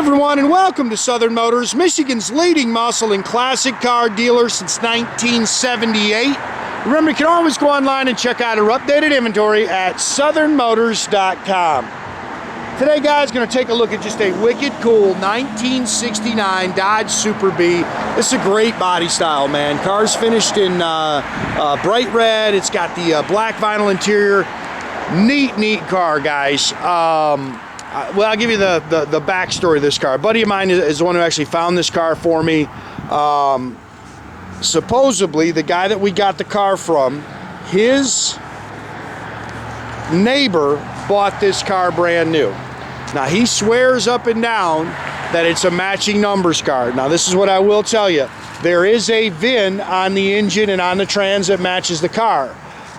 everyone, and welcome to Southern Motors, Michigan's leading muscle and classic car dealer since 1978. Remember, you can always go online and check out our updated inventory at southernmotors.com. Today, guys, going to take a look at just a wicked cool 1969 Dodge Superbee. This is a great body style, man. Car's finished in bright red. It's got the black vinyl interior. Neat car, guys. Well, I'll give you the backstory of this car. A buddy of mine is the one who actually found this car for me. Supposedly, the guy that we got the car from, his neighbor bought this car brand new. Now, he swears up and down that it's a matching numbers car. Now, this is what I will tell you. There is a VIN on the engine and on the trans that matches the car.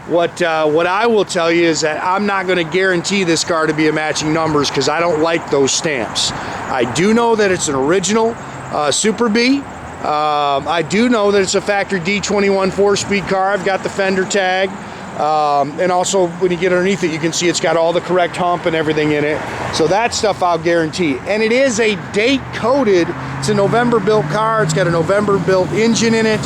What I will tell you is that I'm not going to guarantee this car to be a matching numbers because I don't like those stamps. I do know that it's an original Superbee. I do know that it's a factory D21 4-speed car. I've got the fender tag. And also, when you get underneath it, you can see it's got all the correct hump and everything in it. So that stuff I'll guarantee. And it is a date-coded, it's a November-built car. It's got a November-built engine in it.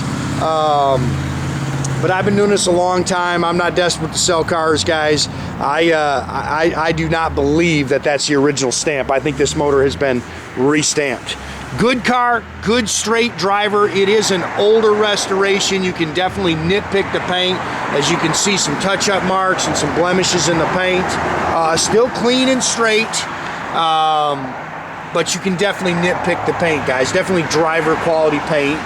But I've been doing this a long time. I'm not desperate to sell cars, guys. I do not believe that that's the original stamp. I think this motor has been re-stamped. Good car, good straight driver. It is an older restoration. You can definitely nitpick the paint. As you can see, some touch-up marks and some blemishes in the paint. Still clean and straight, but you can definitely nitpick the paint, guys. Definitely driver quality paint.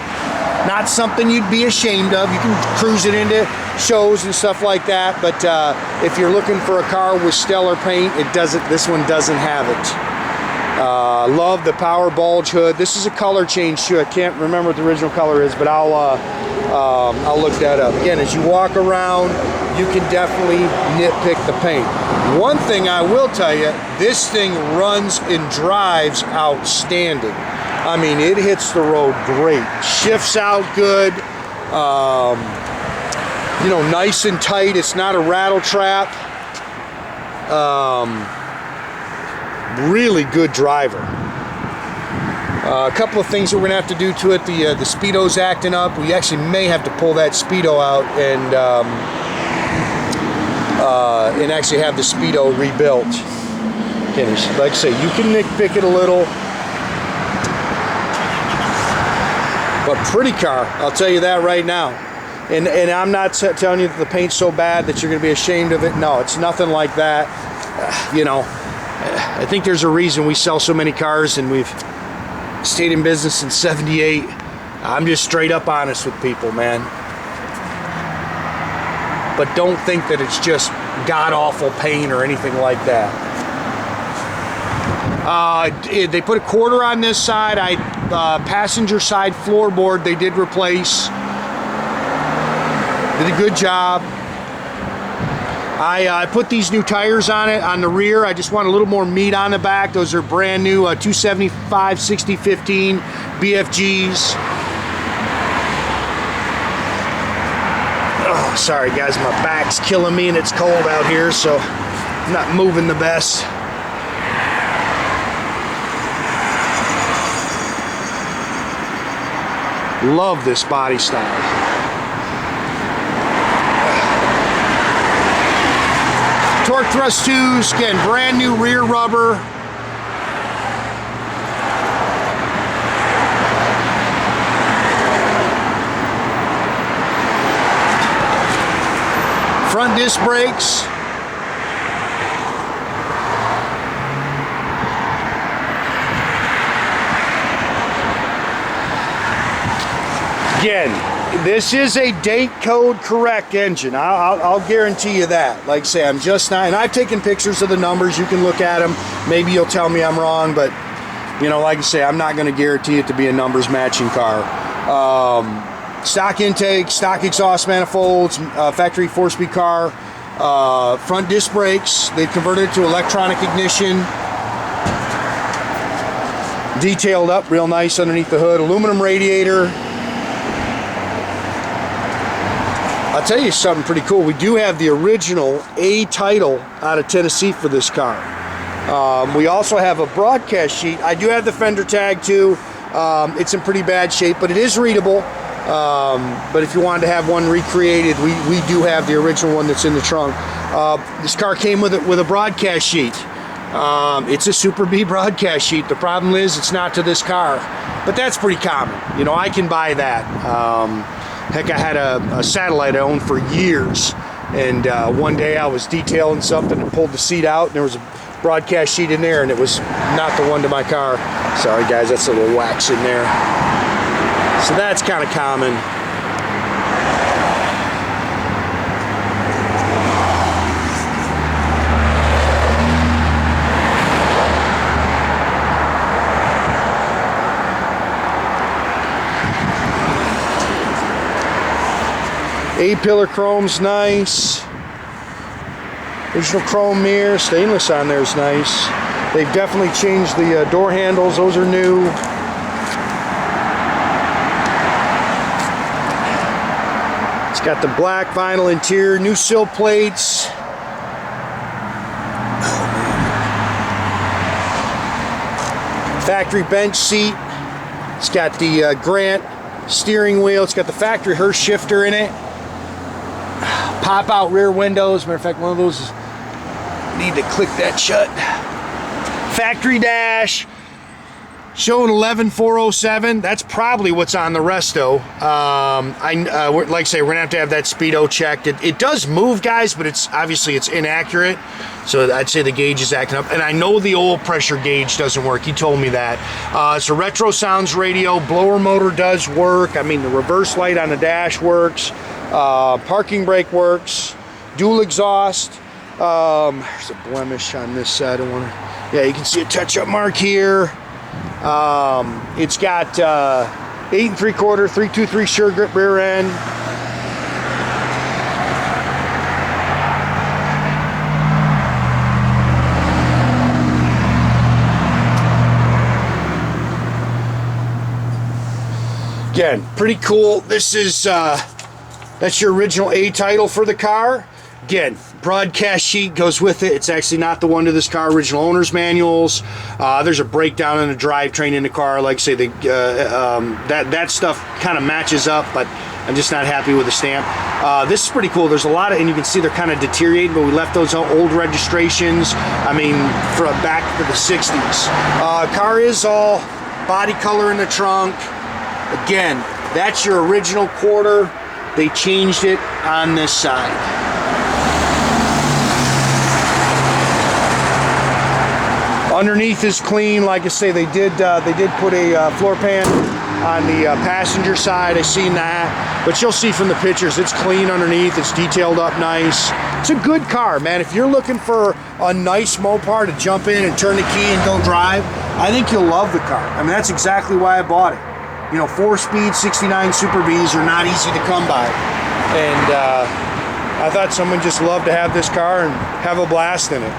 Not something you'd be ashamed of. You can cruise it into shows and stuff like that, but if you're looking for a car with stellar paint, this one doesn't have it. Love the power bulge hood. This is a color change too. I can't remember what the original color is, but I'll look that up. Again, as you walk around, you can definitely nitpick the paint. One thing I will tell you, this thing runs and drives outstanding. I mean, it hits the road great. Shifts out good. You know, nice and tight. It's not a rattle trap. Really good driver. A couple of things that we're gonna have to do to it. The speedo's acting up. We actually may have to pull that speedo out and actually have the speedo rebuilt. Again, like I say, you can nitpick it a little. But pretty car, I'll tell you that right now. And I'm not telling you that the paint's so bad that you're going to be ashamed of it. No, it's nothing like that. You know, I think there's a reason we sell so many cars and we've stayed in business since '78. I'm just straight up honest with people, man. But don't think that it's just god-awful paint or anything like that. They put a quarter on this side. Passenger side floorboard they did replace. Did a good job. I put these new tires on it on the rear. I just want a little more meat on the back. Those are brand new 275 60/15 BFGs. Oh, sorry guys, my back's killing me and it's cold out here, so I'm not moving the best. Love this body style. Torque thrust 2s, again, brand new rear rubber. Front disc brakes. Again, this is a date code correct engine. I'll guarantee you that. Like I say, I'm just not, and I've taken pictures of the numbers. You can look at them. Maybe you'll tell me I'm wrong, but you know, like I say, I'm not going to guarantee it to be a numbers matching car. Stock intake, stock exhaust manifolds, factory 4-speed car, front disc brakes. They've converted it to electronic ignition. Detailed up real nice underneath the hood. Aluminum radiator. I'll tell you something pretty cool. We do have the original A title out of Tennessee for this car. We also have a broadcast sheet. I do have the fender tag too. It's in pretty bad shape, but it is readable. But if you wanted to have one recreated, we do have the original one that's in the trunk. This car came with a broadcast sheet. It's a Superbee broadcast sheet. The problem is it's not to this car, but that's pretty common. You know, I can buy that. Heck, I had a satellite I owned for years, and one day I was detailing something and pulled the seat out, and there was a broadcast sheet in there, and it was not the one to my car. Sorry guys, that's a little wax in there. So that's kind of common. A-pillar chrome's nice. Original chrome mirror, stainless on there is nice. They've definitely changed the door handles. Those are new. It's got the black vinyl interior, new sill plates. Factory bench seat. It's got the Grant steering wheel. It's got the factory Hurst shifter in it. Pop out rear windows. Matter of fact, one of those need to click that shut. Factory dash. Showing 11,407. That's probably what's on the resto. Like I say, we're gonna have to have that speedo checked. It does move, guys, but it's inaccurate. So I'd say the gauge is acting up. And I know the oil pressure gauge doesn't work. He told me that. It's a Retrosounds radio. Blower motor does work. I mean, the reverse light on the dash works. Parking brake works. Dual exhaust. There's a blemish on this side. Yeah, you can see a touch-up mark here. It's got 8 3/4, 323 sure grip rear end. Again, pretty cool. This is that's your original A title for the car. Again, broadcast sheet goes with it. It's actually not the one to this car. Original owner's manuals. There's a breakdown in the drivetrain in the car. Like I say, that stuff kind of matches up, but I'm just not happy with the stamp. This is pretty cool. There's a lot of, and you can see they're kind of deteriorated, but we left those old registrations. I mean, back to the 60s. Car is all body color in the trunk. Again, that's your original quarter. They changed it on this side. Underneath is clean. Like I say, they did put a floor pan on the passenger side. I seen that, but you'll see from the pictures, it's clean underneath. It's detailed up nice. It's a good car, man. If you're looking for a nice Mopar to jump in and turn the key and go drive, I think you'll love the car. I mean, that's exactly why I bought it. You know, 4-speed 69 Superbees are not easy to come by, and I thought someone just loved to have this car and have a blast in it.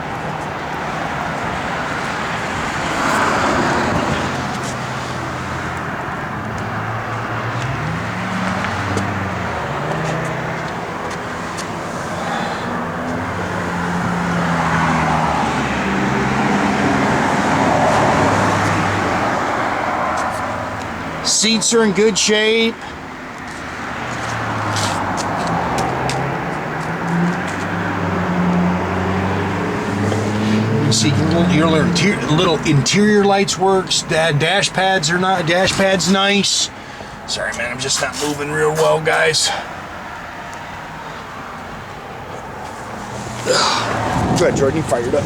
Seats are in good shape. You see your little interior lights works. Dash pads nice. Sorry, man, I'm just not moving real well, guys. Go ahead, Jordan, you fired up.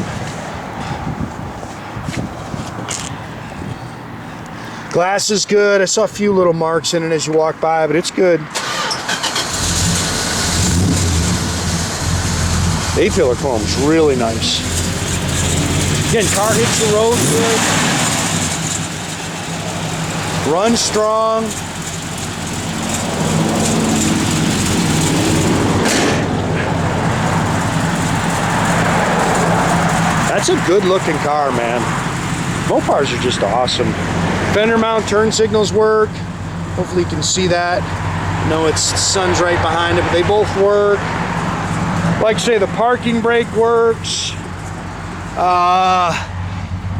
Glass is good. I saw a few little marks in it as you walk by, but it's good. The A-pillar chrome's really nice. Again, car hits the road good. Runs strong. That's a good looking car, man. Mopars are just awesome. Fender mount turn signals work. Hopefully you can see that. No, the sun's right behind it, but they both work. Like I say, the parking brake works.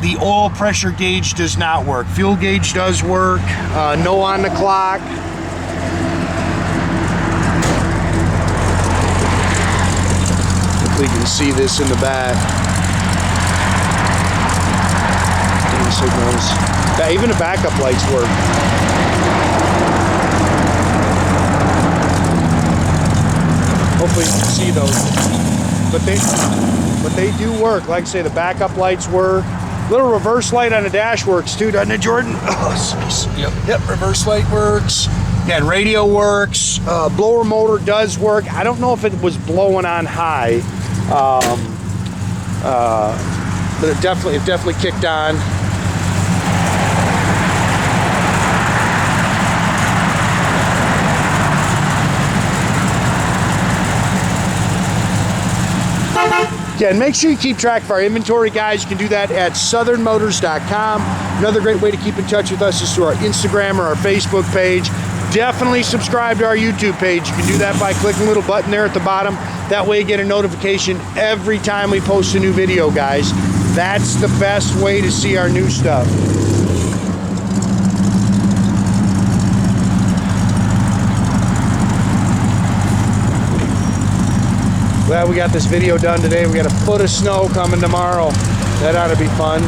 the oil pressure gauge does not work. Fuel gauge does work, no on the clock. If we can see this in the back. Signals. Even the backup lights work. Hopefully you can see those. But they do work. Like I say, the backup lights work. Little reverse light on the dash works too, doesn't it, Jordan? Oh, yep, reverse light works. Yeah, and radio works. Blower motor does work. I don't know if it was blowing on high, but it definitely kicked on. Yeah, and make sure you keep track of our inventory, guys. You can do that at southernmotors.com. Another great way to keep in touch with us is through our Instagram or our Facebook page. Definitely subscribe to our YouTube page. You can do that by clicking the little button there at the bottom. That way you get a notification every time we post a new video, guys. That's the best way to see our new stuff. Glad we got this video done today. We got a foot of snow coming tomorrow. That ought to be fun.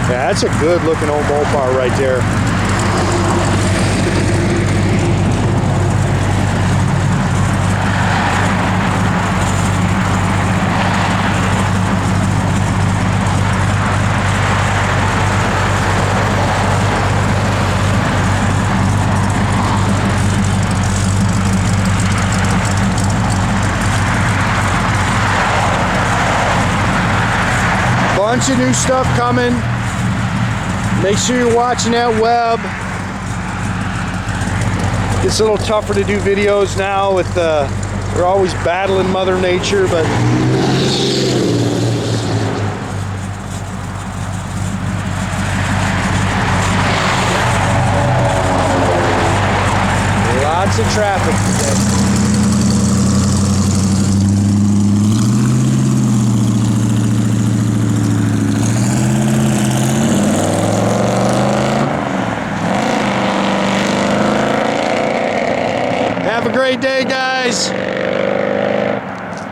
Yeah, that's a good looking old Mopar right there. Bunch of new stuff coming. Make sure you're watching that web. It's a little tougher to do videos now with we're always battling Mother Nature, but lots of traffic today. Have a great day, guys.